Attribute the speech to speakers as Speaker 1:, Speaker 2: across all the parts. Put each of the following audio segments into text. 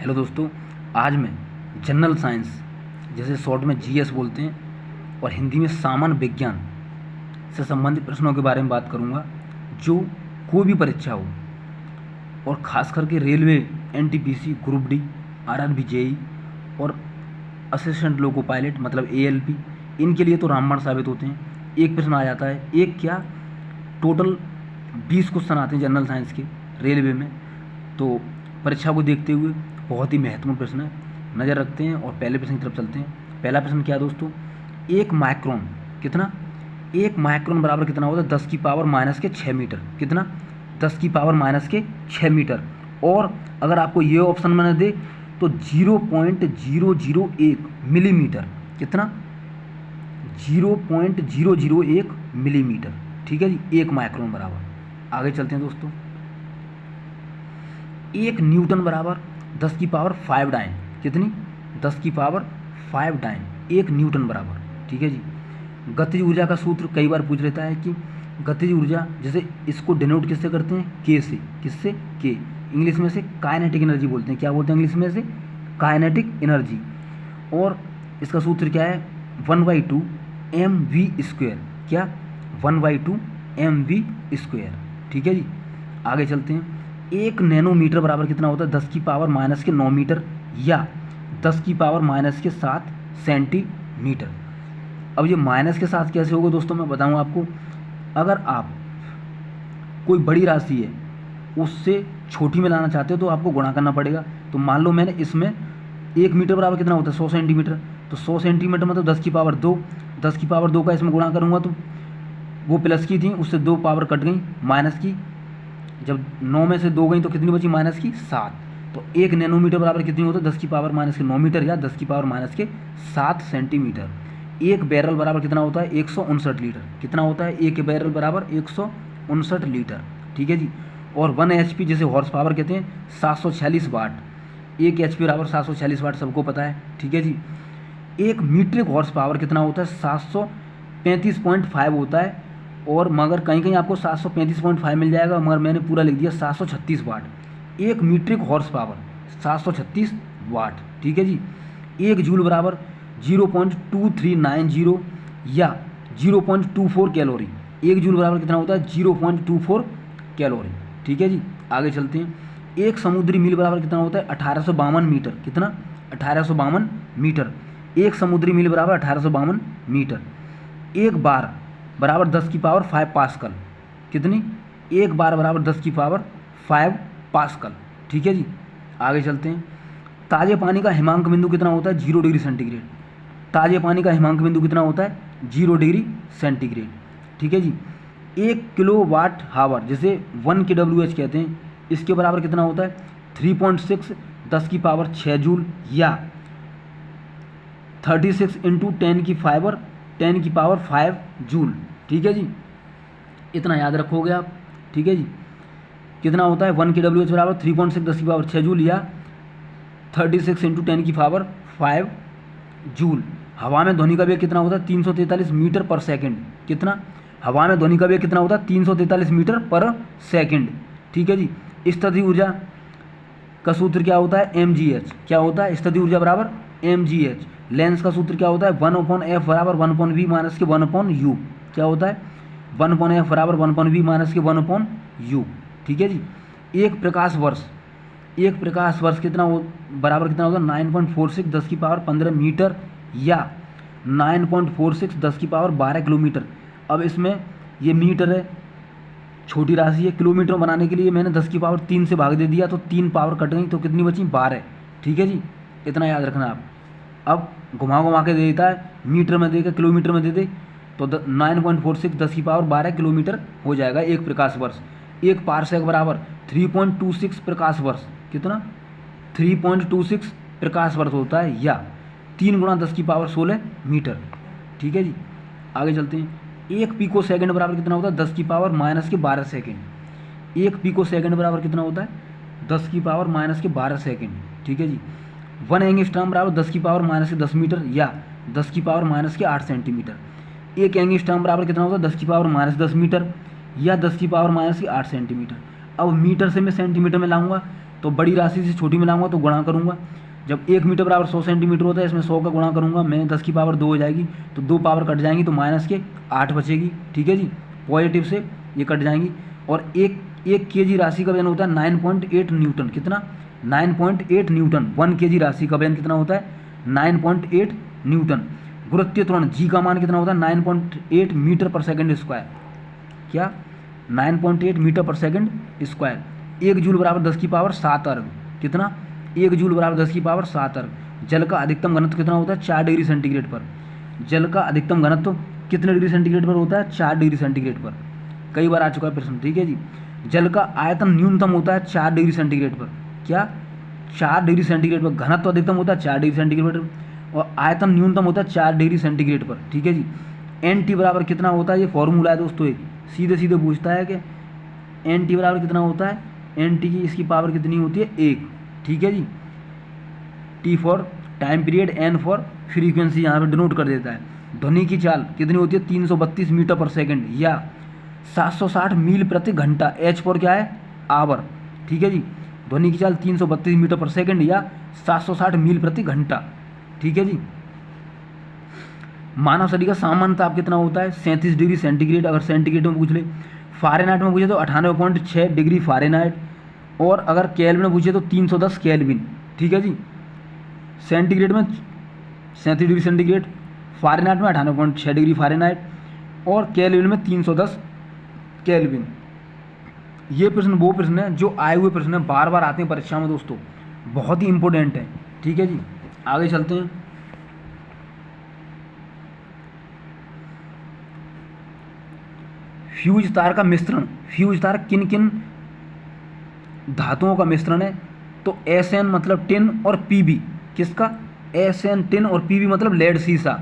Speaker 1: Hello दोस्तों, आज मैं जनरल साइंस जैसे शॉर्ट में जीएस बोलते हैं और हिंदी में सामान्य विज्ञान से संबंधित प्रश्नों के बारे में बात करूंगा जो कोई भी परीक्षा हो और ख़ास करके railway, NTPC, group D, RRB, JE और असिस्टेंट लोको पायलट मतलब एएलपी, इनके लिए तो रामबाण साबित होते हैं। एक प्रश्न आ जाता है, एक क्या टोटल 20 क्वेश्चन आते हैं जनरल साइंस के रेलवे में। तो परीक्षा को देखते हुए बहुत ही महत्वपूर्ण प्रश्न है, नज़र रखते हैं और पहले प्रश्न की तरफ चलते हैं। पहला प्रश्न क्या है दोस्तों, एक माइक्रोन कितना, एक माइक्रोन बराबर कितना होता है 10 की पावर माइनस के 6 मीटर। कितना, 10 की पावर माइनस के 6 मीटर। और अगर आपको ये ऑप्शन मैंने दे तो 0.001 मिलीमीटर। कितना, 0.001 मिलीमीटर। ठीक है जी, एक माइक्रोन बराबर। आगे चलते हैं दोस्तों, एक न्यूटन बराबर 10 की पावर 5 डाइन। कितनी, 10 की पावर 5 डाइन, एक न्यूटन बराबर। ठीक है जी। गतिज ऊर्जा का सूत्र कई बार पूछ लेता है कि गतिज ऊर्जा, जैसे इसको डिनोट किससे करते हैं, के से। किससे, के। इंग्लिश में से काइनेटिक एनर्जी बोलते हैं। क्या बोलते हैं इंग्लिश में से, काइनेटिक एनर्जी। और इसका सूत्र क्या है, 1/2 mv²। क्या, 1/2 mv²। ठीक है जी। आगे चलते हैं, एक नैनोमीटर बराबर कितना होता है 10 की पावर माइनस के 9 मीटर या 10 की पावर माइनस के 7 सेंटीमीटर। अब ये माइनस के साथ कैसे होगा दोस्तों, मैं बताऊँ आपको। अगर आप कोई बड़ी राशि है उससे छोटी में लाना चाहते हो तो आपको गुणा करना पड़ेगा। तो मान लो मैंने इसमें 1 मीटर बराबर कितना होता है 100 सेंटीमीटर। तो 100 सेंटीमीटर मतलब 10 की पावर 2, 10 की पावर 2 का इसमें गुणा करूँगा तो वो प्लस की थी, उससे 2 पावर कट गई माइनस की। जब 9 में से 2 गई तो कितनी बची, माइनस की 7। तो 1 नैनोमीटर बराबर कितनी होता है 10 की पावर माइनस के 9 मीटर या 10 की पावर माइनस के 7 सेंटीमीटर। एक बैरल बराबर कितना होता है 159 लीटर। कितना होता है, एक बैरल बराबर 159 लीटर। ठीक है जी। और 1 HP जैसे हॉर्स पावर कहते हैं 746 वाट। एक HP बराबर 746 वाट, सबको पता है। ठीक है जी। एक मीट्रिक हॉर्स पावर कितना होता है 735.5 होता है। और मगर कहीं कहीं आपको 735.5 मिल जाएगा, मगर मैंने पूरा लिख दिया 736 वाट। एक मीट्रिक हॉर्स पावर 736 वाट। ठीक है जी। एक जूल बराबर 0.2390 या 0.24 कैलोरी। एक जूल बराबर कितना होता है 0.24 कैलोरी। ठीक है जी। आगे चलते हैं, एक समुद्री मील बराबर कितना होता है 1852 मीटर। कितना, 1852 मीटर। एक समुद्री मील बराबर 1852 मीटर। एक बार बराबर 10 की पावर 5 पास्कल। कितनी, एक बार बराबर 10 की पावर 5 पास्कल। ठीक है जी। आगे चलते हैं, ताज़े पानी का हिमांक बिंदु कितना होता है 0 डिग्री सेंटीग्रेड। ताज़े पानी का हिमांक बिंदु कितना होता है 0 डिग्री सेंटीग्रेड। ठीक है जी। 1 किलो वाट हावर, जैसे 1 kWh कहते हैं, इसके बराबर कितना होता है 3.6 10 की पावर 6 जूल या 36 इंटू 10 की पावर 5 जूल। ठीक है जी, इतना याद रखोगे आप। ठीक है जी। कितना होता है 1 kWh बराबर 3.6 10 की पावर 6 जूल या 36 इंटू 10 की पावर 5 जूल। हवा में ध्वनि का वेग कितना होता है 343 मीटर पर सेकंड। कितना, हवा में ध्वनि का वेग कितना होता है 343 मीटर पर सेकंड। ठीक है जी। स्थितिज ऊर्जा का सूत्र क्या होता है mgh। क्या होता है स्थितिज ऊर्जा बराबर mgh। लेंस का सूत्र क्या होता है 1/f बराबर 1/v माइनस के 1/u। क्या होता है 1/f बराबर 1/v माइनस के 1/u। ठीक है जी। एक प्रकाश वर्ष, एक प्रकाश वर्ष कितना बराबर कितना होता है 9.46 10 की पावर 15 मीटर या 9.46 10 की पावर 12 किलोमीटर। अब इसमें ये मीटर है, छोटी राशि है। किलोमीटर बनाने के लिए मैंने 10 की पावर 3 से भाग दे दिया तो 3 पावर कट गई तो कितनी बची 12। ठीक है जी, इतना याद रखना आप। अब घुमा घुमा के दे देता है, मीटर में देकर किलोमीटर में दे दे तो 9.46 10 की पावर 12 किलोमीटर हो जाएगा एक प्रकाश वर्ष। एक पारसेक बराबर 3.26 प्रकाश वर्ष। कितना, 3.26 प्रकाश वर्ष होता है या 3 गुणा 10 की पावर 16 मीटर। ठीक है जी। आगे चलते हैं, एक पिको सेकंड बराबर कितना होता है 10 की पावर माइनस के 12 सेकंड। एक पिको सेकंड बराबर कितना होता है 10 की पावर माइनस के 12 सेकंड। ठीक है जी। 1 एंगस्ट्रॉम बराबर 10 की पावर माइनस के 10 मीटर या 10 की पावर माइनस के 8 सेंटीमीटर। एक एंगस्ट्रॉम बराबर कितना होता है 10 की पावर माइनस 10 मीटर या 10 की पावर माइनस के 8 सेंटीमीटर। अब मीटर से मैं सेंटीमीटर में लाऊंगा तो बड़ी राशि से छोटी मिलाऊंगा तो गुणा करूंगा। जब 1 मीटर बराबर 100 सेंटीमीटर होता है, इसमें 100 का गुणा करूंगा मैं, 10 की पावर 2 हो जाएगी, तो 2 पावर कट जाएंगी तो माइनस के 8 बचेगी। ठीक है जी, पॉजिटिव से ये कट जाएंगी। और एक केजी राशि का वजन होता है 9.8 न्यूटन। कितना? 9.8 न्यूटन। 1 केजी राशि का वजन कितना होता है? 9.8 न्यूटन। गुरुत्वीय त्वरण जी का मान कितना होता है? 9.8 मीटर पर सेकंड स्क्वायर। क्या? 9.8 मीटर पर सेकंड स्क्वायर। 1 जूल बराबर 10 की पावर 7 अर्ग। कितना? 1 जूल बराबर 10 की पावर 7 अर्ग। जल का अधिकतम घनत्व कितना होता है? 4 डिग्री सेंटीग्रेड पर। जल का अधिकतम घनत्व कितने डिग्री सेंटीग्रेड पर होता है? 4 डिग्री सेंटीग्रेड पर। कई बार आ चुका है प्रश्न। ठीक है जी। जल का आयतन न्यूनतम होता है 4 डिग्री सेंटीग्रेड पर। क्या? 4 डिग्री सेंटीग्रेड पर। घनत्व अधिकतम होता है 4 डिग्री सेंटीग्रेड पर और आयतन न्यूनतम होता है 4 डिग्री सेंटीग्रेड पर। ठीक है जी। एन टी बराबर कितना होता है? ये फॉर्मूला है दोस्तों, एक सीधे सीधे पूछता है कि एन टी बराबर कितना होता है। एन टी की इसकी पावर कितनी होती है? 1। ठीक है जी। T for time period, N for frequency यहाँ पर डिनोट कर देता है। ध्वनि की चाल कितनी होती है? 332 मीटर पर सेकंड या 760 मील प्रति घंटा। एच फॉर क्या है? आवर। ठीक है जी। ध्वनि की चाल 332 मीटर पर सेकंड या 760 मील प्रति घंटा। ठीक है जी। मानव शरीर का सामान्य ताप कितना होता है? 37 डिग्री सेंटीग्रेड। अगर सेंटीग्रेड में पूछ ले। फ़ारेनहाइट में पूछे तो 98.6 डिग्री फ़ारेनहाइट। और अगर केल्विन में पूछे तो 310 केल्विन। ठीक है जी। सेंटीग्रेड में 37 डिग्री सेंटीग्रेड, फ़ारेनहाइट में 98.6 डिग्री फ़ारेनहाइट और केल्विन में 310 केल्विन। ये प्रश्न वो प्रश्न है जो आए हुए प्रश्न है, बार बार आते हैं परीक्षा में दोस्तों, बहुत ही इंपॉर्टेंट है। ठीक है जी। आगे चलते हैं। फ्यूज तार का मिश्रण। फ्यूज तार किन किन धातुओं का मिश्रण है? तो एसएन मतलब टिन और पीबी। किसका? एसएन टिन और पीबी मतलब लेड सीसा।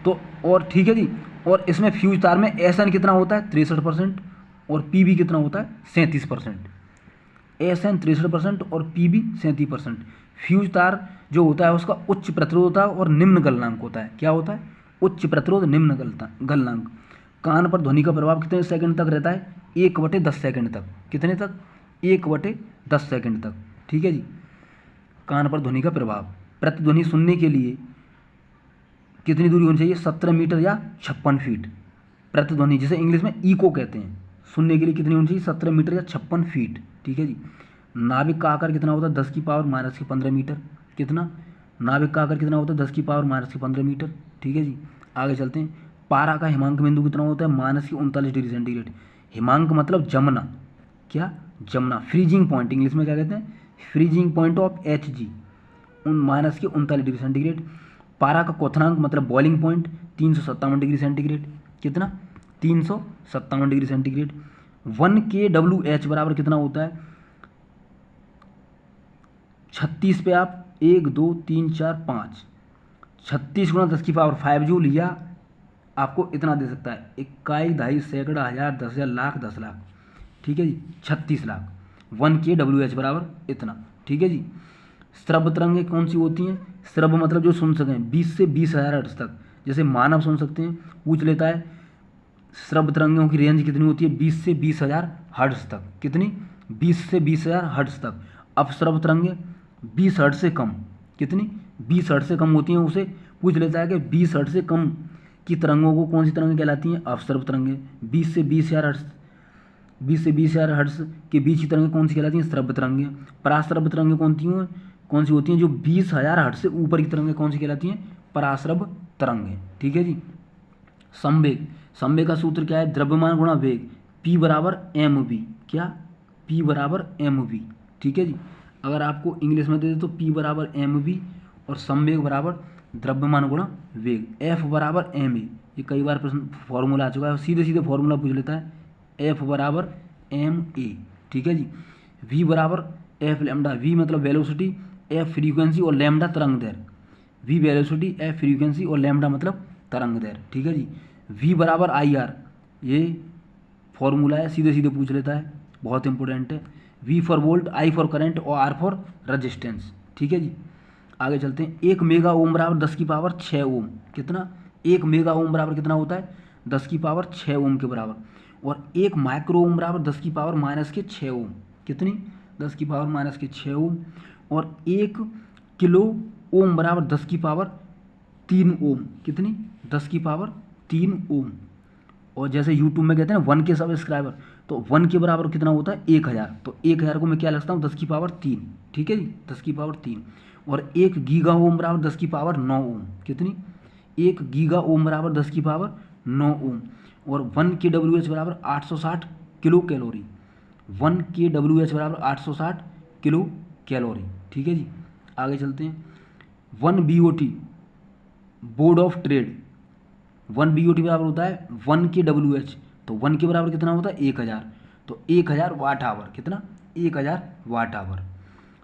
Speaker 1: तो और ठीक है जी। और इसमें फ्यूज तार में एसएन कितना होता है? 63% और पीबी कितना होता है? 37%। एसएन 63% और पीबी 37%। फ्यूज तार जो होता है उसका उच्च प्रतिरोध होता है और निम्न गलनांक होता है। क्या होता है? उच्च प्रतिरोध, निम्न गलनांक। कान पर ध्वनि का प्रभाव कितने सेकंड तक रहता है? 1/10 सेकंड तक। कितने तक? 1/10 सेकंड तक। ठीक है जी। कान पर ध्वनि का प्रभाव। प्रतिध्वनि सुनने के लिए कितनी दूरी होनी चाहिए? 17 मीटर या 56 फीट। प्रतिध्वनि जिसे इंग्लिश में इको कहते हैं, सुनने के लिए कितनी होनी चाहिए? 17 मीटर या 56 फीट। ठीक है जी। नाभिक का आकार कितना होता है? 10 की पावर -15 मीटर। कितना? नाभिक का आकार कितना होता है? 10 की पावर -15 मीटर। ठीक है जी। आगे चलते हैं। पारा का हिमांक बिंदु कितना होता है? -39 डिग्री सेंटीग्रेड। हिमांक मतलब जमना। क्या? जमना। फ्रीजिंग पॉइंट इंग्लिश में क्या कहते हैं? Freezing point of HG -39 degree centigrade. पारा का क्वथनांक मतलब बॉइलिंग पॉइंट 357 डिग्री सेंटीग्रेड। कितना? 357 डिग्री सेंटीग्रेड। 1 kWh बराबर कितना होता है? 36 पे आप 1 2 3 4 5 36 × 10 की पावर 5 जूल या आपको इतना दे सकता है 21 2.5 सैकड़ा हज़ार 10,000 लाख 10 लाख। ठीक है जी। 36 लाख। 1 kWh बराबर इतना। ठीक है जी। श्रव्य तरंगें कौन सी होती हैं? श्रव्य मतलब जो सुन सकें 20 से 20,000 हर्ट्ज तक, जैसे मानव सुन सकते हैं। पूछ लेता है श्रव्य तरंगों की रेंज कितनी होती है? 20 से 20,000 हर्ट्ज तक। कितनी? 20 से 20,000 हर्ट्ज तक। अपश्रव्य तरंगें 20 हर्ट्ज से कम। कितनी? 20 हर्ट्ज से कम होती हैं। उसे पूछ लेता है कि 20 हर्ट्ज से कम की तरंगों को कौन सी तरंगें कहलाती हैं? अपश्रव्य तरंगें। 20 से 20,000 हर्ट्ज 20 से 20,000 हर्ट्ज के बीच की तरंगें कौन सी कहलाती हैं? श्रव्य तरंगें। पराश्रव्य तरंगें कौन सी होती हैं? जो 20,000 हर्ट्ज से ऊपर की तरंगें कौन सी कहलाती हैं? पराश्रव्य तरंगें। ठीक है जी। संवेग। संवेग का सूत्र क्या है? द्रव्यमान गुणा वेग। P बराबर mv। क्या? P बराबर mv। ठीक है जी। अगर आपको इंग्लिश में दे दे तो P बराबर mv और संवेग बराबर द्रव्यमान गुणा वेग। F बराबर ma। ये कई बार प्रश्न फॉर्मूला आ चुका है, सीधे सीधे फॉर्मूला पूछ लेता है। F बराबर ma। ठीक है जी। V बराबर F लैम्डा। V मतलब वेलोसिटी, F फ्रीक्वेंसी और लैम्डा तरंग दैर्घ्य। V वेलोसिटी, F फ्रीक्वेंसी और लैम्डा मतलब तरंग दैर्घ्य। ठीक है जी। V बराबर IR। ये फॉर्मूला है, सीधे सीधे पूछ लेता है, बहुत इंपॉर्टेंट है। V for volt, I for current और R फॉर रजिस्टेंस। ठीक है जी। आगे चलते हैं। 1 मेगा ओम बराबर 10 की पावर 6 ओम। कितना? 1 मेगा ओम बराबर कितना होता है? 10 की पावर 6 ओम के बराबर। और 1 माइक्रो ओम बराबर 10 की पावर -6 ओम। कितनी? 10 की पावर माइनस के 6 ओम, और 1 किलो ओम बराबर 10 की पावर 3 ओम। कितनी? 10 की पावर 3 ओम। और जैसे यूट्यूब में कहते हैं ना 1 के सब्सक्राइबर, तो 1 के बराबर कितना होता है? 1000। तो 1000 को मैं क्या लिखता हूँ? 10 की पावर 3। ठीक है जी, 10 की पावर 3। और 1 गीगा ओम बराबर 10 की पावर 9 ओम। कितनी? 1 गीगा ओम बराबर 10 की पावर 9 ओम। और 1 के डब्ल्यू एच बराबर 860 किलो कैलोरी। 1 के डब्ल्यू एच बराबर 860 किलो कैलोरी। ठीक है जी, आगे चलते हैं। 1 B O T board of trade, 1 B O T बराबर होता है 1 के डब्ल्यू एच। तो 1 के बराबर कितना होता है? 1000। तो 1000 वाट आवर। कितना? 1000 वाट आवर।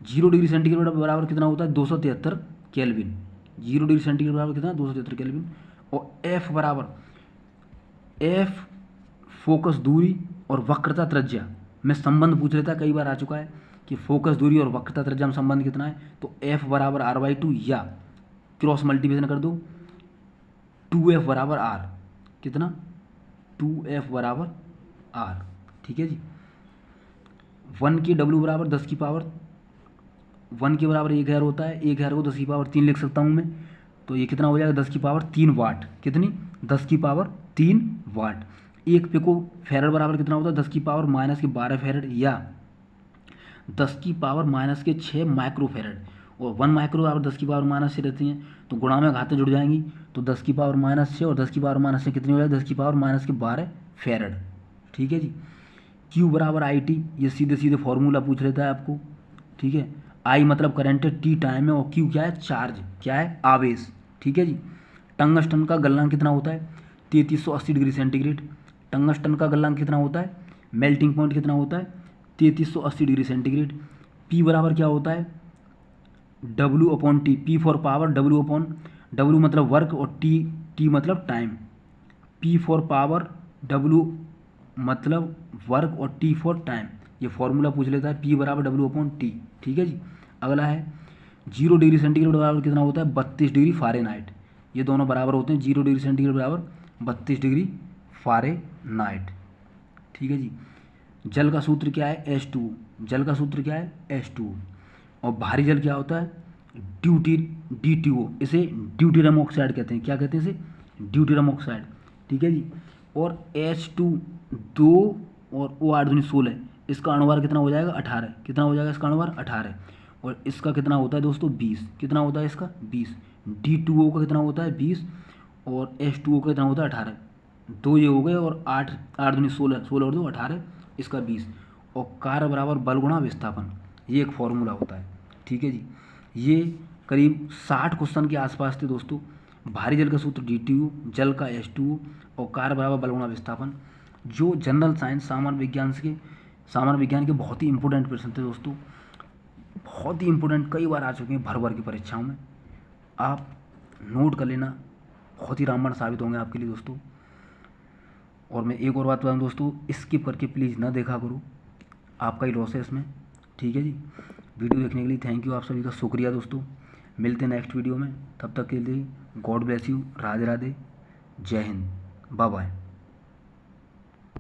Speaker 1: 0 डिग्री सेंटीग्रेड बराबर कितना होता है? 273 केल्विन। 0 डिग्री सेंटीग्रेड बराबर कितना? 273 केल्विन। और एफ बराबर, एफ फोकस दूरी और वक्रता त्रिज्या में संबंध पूछ लेता है, कई बार आ चुका है कि फोकस दूरी और वक्रता त्रिज्या में संबंध कितना है। तो एफ बराबर r/2, या क्रॉस मल्टीप्लिकेशन कर दो, 2f बराबर r। कितना? 2f बराबर r। ठीक है जी। 1 के w बराबर 10 की पावर, 1 के बराबर 1000 होता है, 1000 को 10 की पावर 3 लिख सकता हूँ मैं। तो ये कितना हो जाएगा? 10 की पावर 3 वाट। कितनी? 10 की पावर 3 वाट। 1 पिको फैरड बराबर कितना होता है? 10 की पावर माइनस के 12 फैरड, या 10 की पावर माइनस के 6 माइक्रो फैरड। और 1 माइक्रो बराबर 10 की पावर माइनस से रहती हैं, तो गुणा में घातें जुड़ जाएंगी। तो 10 की पावर माइनस 6 और 10 की पावर माइनस से कितनी हो जाएगी? 10 की पावर माइनस के 12 फैरड। ठीक है जी। Q बराबर IT, ये सीधे सीधे फॉर्मूला पूछ लेता है आपको। ठीक है, I मतलब करंट है, T टाइम है, और Q क्या है? चार्ज। क्या है? आवेश। ठीक है जी। टंगस्टन का गलनांक कितना होता है? 3380 डिग्री सेंटीग्रेड। टंगस्टन का गलनांक कितना होता है? मेल्टिंग पॉइंट कितना होता है? 3380 डिग्री सेंटीग्रेड। P बराबर क्या होता है? W/T। P for power, W मतलब वर्क, और T मतलब time. P for power, W मतलब वर्क, और T फॉर टाइम। ये फॉर्मूला पूछ लेता है, P बराबर W/T। ठीक है जी। अगला है 0 डिग्री सेंटीग्रेड बराबर कितना होता है? 32 डिग्री फ़ारेनहाइट। ये दोनों बराबर होते हैं, 0 डिग्री सेंटीग्रेड बराबर 32 डिग्री फ़ारेनहाइट। ठीक है जी। जल का सूत्र क्या है? H2O। जल का सूत्र क्या है? H2O। और भारी जल क्या होता है? DTO। इसे ड्यूटेरियम ऑक्साइड कहते हैं। क्या कहते हैं इसे? Deuterium oxide. ठीक है जी। और H2 और O8 दूनी 16, इसका अणुभार कितना हो जाएगा? 18। कितना हो जाएगा इसका अणुभार? 18। और इसका कितना होता है दोस्तों? 20। कितना होता है इसका? 20। D2O का कितना होता है? 20। और H2O का कितना होता है? 18। दो ये हो गए, और 8 8 दूनी 16, 16 और 2 18, इसका 20। और कार्य बराबर बल गुणा विस्थापन, ये एक फॉर्मूला होता है। ठीक है जी। ये करीब 60 क्वेश्चन के आसपास थे दोस्तों। भारी जल का सूत्र DTO, जल का H2O, और कार्य बराबर बल गुणा विस्थापन, जो जनरल साइंस सामान्य विज्ञान के बहुत ही इंपॉर्टेंट प्रश्न थे दोस्तों। बहुत ही इंपॉर्टेंट, कई बार आ चुके हैं भर भर की परीक्षाओं में। आप नोट कर लेना, बहुत ही रामबाण साबित होंगे आपके लिए दोस्तों। और मैं एक और बात बताऊँ दोस्तों, स्किप करके प्लीज़ ना देखा करो, आपका ही लॉस है इसमें। ठीक है जी। वीडियो देखने के लिए थैंक यू, आप सभी का शुक्रिया दोस्तों। मिलते हैं नेक्स्ट वीडियो में, तब तक के लिए God bless you, Radhe Radhe, जय हिंद, बाय बाय।